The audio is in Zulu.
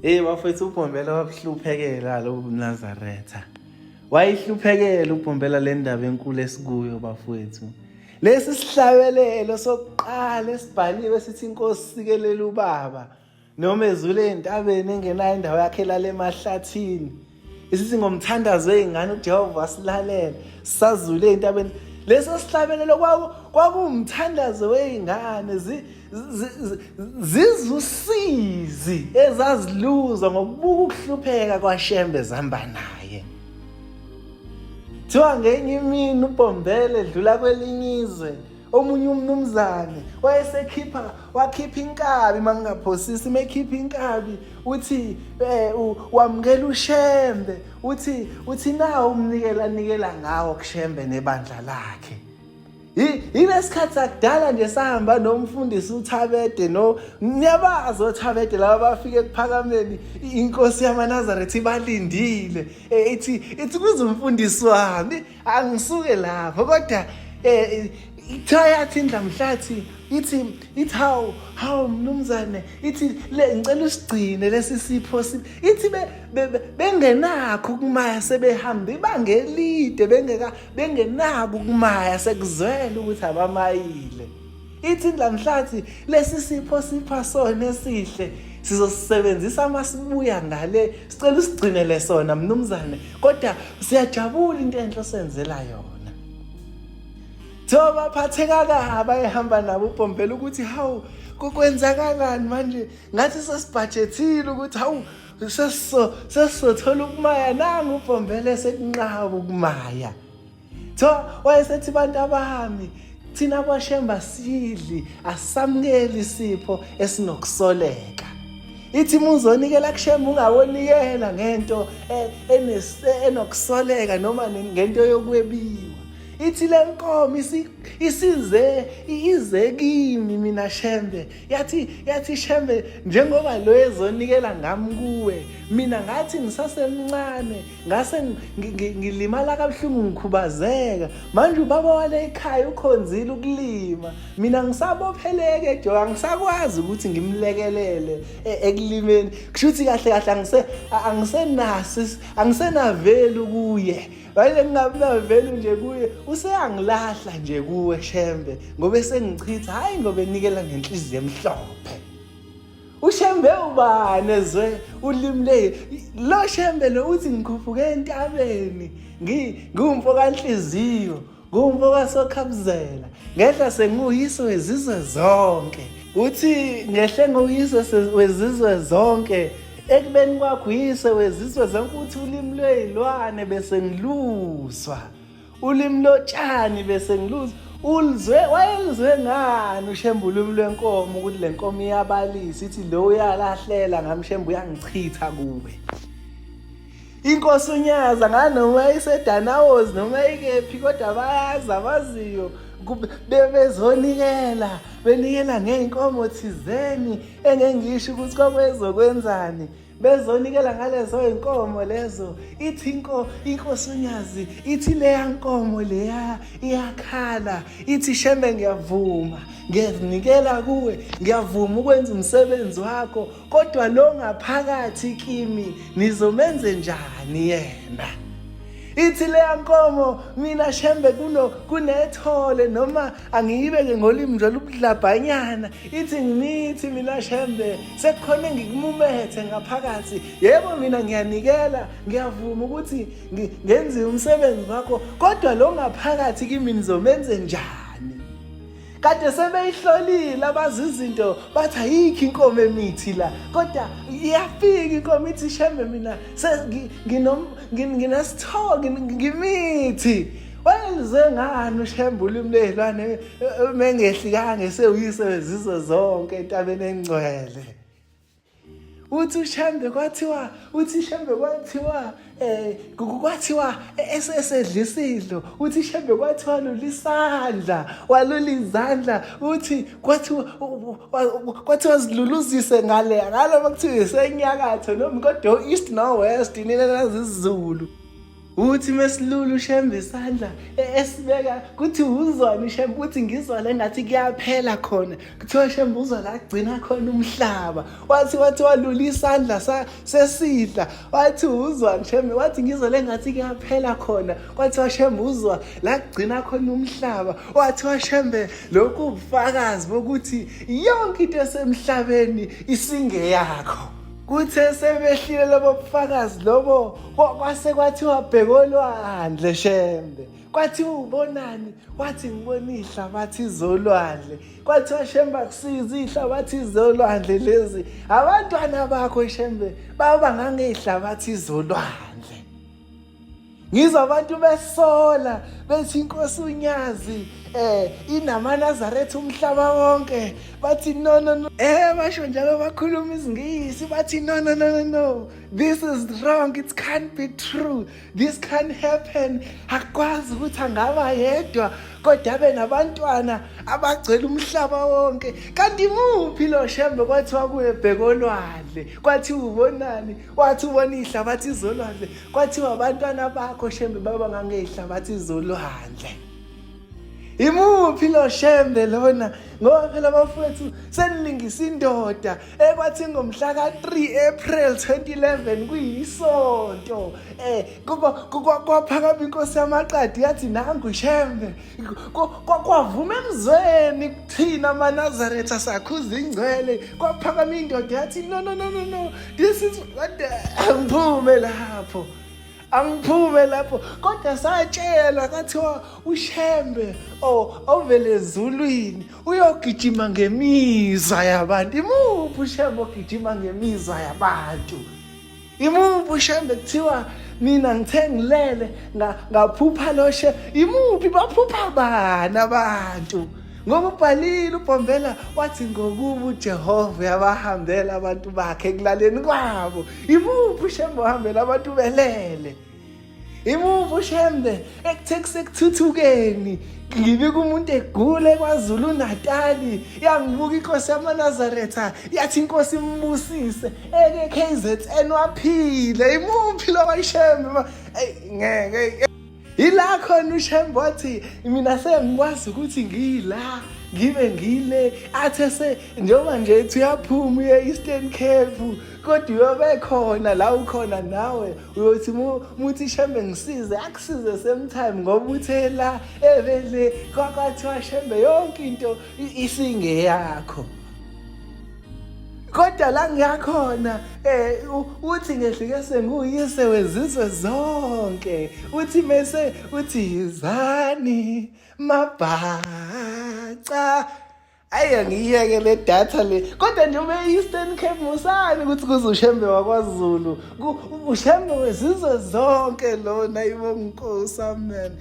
Bafethu uBhombela wabuhluphekela lo Nazaretha. Wayihluphekela uBhombela le ndaba enkulu esikuyo bafowethu. Lesi sihlabelelo sokuqala esibhaliwe sithi inkosi sikelela ubaba noma ezule entabeni engenayo indawo yakhe lale emahlathini. Isithi ngomthandazo weingane uJehova wasilalela sazule entabeni. Leso sihlabelelo kwakuwumthandazo weingane zizusizi ezaziluzwa ngokubuka ukuhlupheka kwaShembe zihamba naye. Thiwa ngenye imini uBhombela edlula kwelinye izwe omunye umnumzane wakhipha inkabi mangingaphosisi mekhipha inkabi uthi wamukela uShembe uthi nawo umnikela ngawo kuShembe nebandla lakhe. Ilesikhathi sakudala nje sahamba nomfundisi uThabede niyabazi oThabede laba bafike ekuphakameni inkosi yamaNazaretha ibalindile ithi kuze umfundisi wami angisuke lapho kodwa ithayathi indlamhlathi ithi hawu mnumzane ithi ngicela usigcine lesi sipho ithi bengenakho ukumaya sebehamba ibanga elide bengenakho ukumaya sekuzwela ukuthi abamayile. Ithi indlamhlathi lesi sipho sipha sona esihle sizosisebenzisa masibuya ngale sicela usigcinele sona mnumzane kodwa siyajabula into enhle osenzela yona. Thoba phatheka kabi ehamba nabo uBhombela ukuthi hawu kokwenzakalani manje ngathi sesibudgethile ukuthi hawu sesizothola ukumaya nanga uBhombela esekunqaba ukumaya. Wayesethi bantu abami thina kwaShembe sidli asamukeli isipho esinokusoleka. Ithi muzonikela kuShembe ungawonikela ngento enokusoleka noma ngento yokwebiwa. Ithi le nkomo ize kimi mina Shembe yathi Shembe njengoba lo ezonikela ngami kuwe mina ngathi ngisasemncane ngase ngilimala kabuhlungu ngikhubazeka manje ubaba wale ekhaya ukhonzile ukulima mina ngisabopheleke eJoga ngisakwazi ukuthi ngimlekelele ekulimeni kushuthi kahle angisenaveli kuye wayile ngingabinaveli nje kuye useyangilahla nje kuwe Shembe ngoba sengichitha hayi ngoba enikela ngenhliziyo emhlophe. uShembe ubani ezwe ulimi lo Shembe lo uthi ngikhuphuke entabeni ngumfo kanhliziyo ngumfo kaSokhabuzela ngehla senguyise wezizwe zonke uthi ngehle nguyise wezizwe zonke ekubeni kwakho uyise wezizwe zonke uthi ulimi lwezilwane bese ngiluzwa ulimi lotshani bese ngiluzwa wayelizwe ngani uShembe ulimi lwenkomo ukuthi le nkomo iyabalisa ithi lo uyalahlela ngamShembe uyangichitha kuwe. Inkosi uNyaza nganoma isedanawozi noma ikephi kodwa bayazi abaziyo benikela ngeenkomo thizeni engengisho ukuthi kwabezokwenzani bezonikela ngalezo inkomo lezo ithi inkosi uNyazi ithi leya nkomo leya iyakhala ithi Shembe ngiyavuma ngiyanikela kuwe ngiyavuma ukwenza umsebenzi wakho kodwa lo ngaphakathi kimi nizomenze njani yena. Ithi leya nkomo mina Shembe kunethole noma angiyibeke ngolimi njalo ubudlabhanyana ithi nginithi mina Shembe sekukhona ngikumumethe ngaphakathi yebo mina ngiyanikela ngiyavuma ukuthi ngenze umsebenzi wakho kodwa lo ngaphakathi kimi nizomenze njani. Kade sebeyihlolile abazi izinto bathi ayikho inkomo emithi la kodwa iyafika inkomo ithi Shembe mina nginasithoka ngimithi wayelizwe ngani uShembe ulimi lezilwane mengehlikanga sewuyise wezizwe zonke entabeni engcwele. Uthi Shembe kwathiwa esesedla isidlo uthi Shembe kwathiwa walula izandla uthi kwathiwa ziluluzise ngalo makuthiwa isenyakatho noma kodwa east no west nina nazi isiZulu uthi mesilula uShembe isandla esibeka kuthi uzwana uShembe uthi ngizwa le ngathi kuyaphela khona kuthiwa Shembe uzwa la gcina khona umhlaba wathi walula isandla sesidla wathi uzwa Shembe wathi ngizwa le ngathi kuyaphela khona kwathi Shembe uzwa la gcina khona umhlaba wathi Shembe lokhu ubufakazi bokuthi yonke into esemhlabeni isingeyakho. Kuthe sebehlile labo bufakazi lobo kwase kwathiwa bheka olwandle Shembe kwathi ubonani wathi ngibona ihlabathi izolwandle kwathiwa Shembe akusiza ihlabathi izolwandle lezi abantwana bakho Shembe baba ngangehlabathi izolwandle. Ngizwa abantu besola bethi inkosi uNyazi inaManazaretha umhlaba wonke bathi no basho njalo bakhuluma izingisi bathi no this is wrong, it can't be true, this can't happen. Akwazi ukuthi angaba yedwa kodwa abe nabantwana abagcwele umhlaba wonke. Kanti muphi lo Shembe kwathiwa kuye bheka olwandle kwathi ubonani wathi ubona ihlabathi izolwandle kwathiwa abantwana bakho Shembe baba ngangehlabathi izolwandle. Imuphi lo Shembe lona ngoba phela bafowethu senilingisa indoda ekwathi ngomhla ka3 April 2011 kuyisonto kwaphakama inkosi yamaqadi yathi nangu Shembe kwavuma emzweni kuthina amaNazaretha sakhuza ingcwele kwaphakama indoda yathi no this is what angiphume lapho kodwa satshelwa kathiwa uShembe ovele ezulwini uyogijima ngemizwa yabantu. Imuphi uShembe ogijima ngemizwa yabantu? Imuphi uShembe kuthiwa mina ngithe ngilele ngaphupha lo Shembe? Imuphi baphupha bani abantu? Ngoba ubhalile uBhombela wathi ngokuba uJehova yabahambela abantu bakhe ekulaleni kwabo. Imuphi uShembe ohambela abantu belele? Imuphi uShembe ekuthekuse kuthuthukeni ngibika umuntu egule kwaZulu Natali yangibuka inkosi yamaNazaretha yathi inkosi imbusise KZN waphile? Imuphi lo kaShembe? Ngeke ila khona uShembe wathi mina sengikwazi ukuthi ngiyila ngibe ngile athese njengoba nje ethi uyaphuma uye-Eastern Cape kodwa uyobe khona la ukhona nawe uyothi muthi Shembe ngisize akusize same time ngoba uthe la evele kwathiwa Shembe yonke into isingeyakho. Kodwa la ngiyakhona uthi ngehlike senguyise wezizwe zonke uthi mase uthi izani mabhaca ayangiyeke le data le kodwa nje ube-Eastern Cape musani ukuthi kuze uShembe wakwaZulu uShembe wezizwe zonke lona ibonga inkosi amen.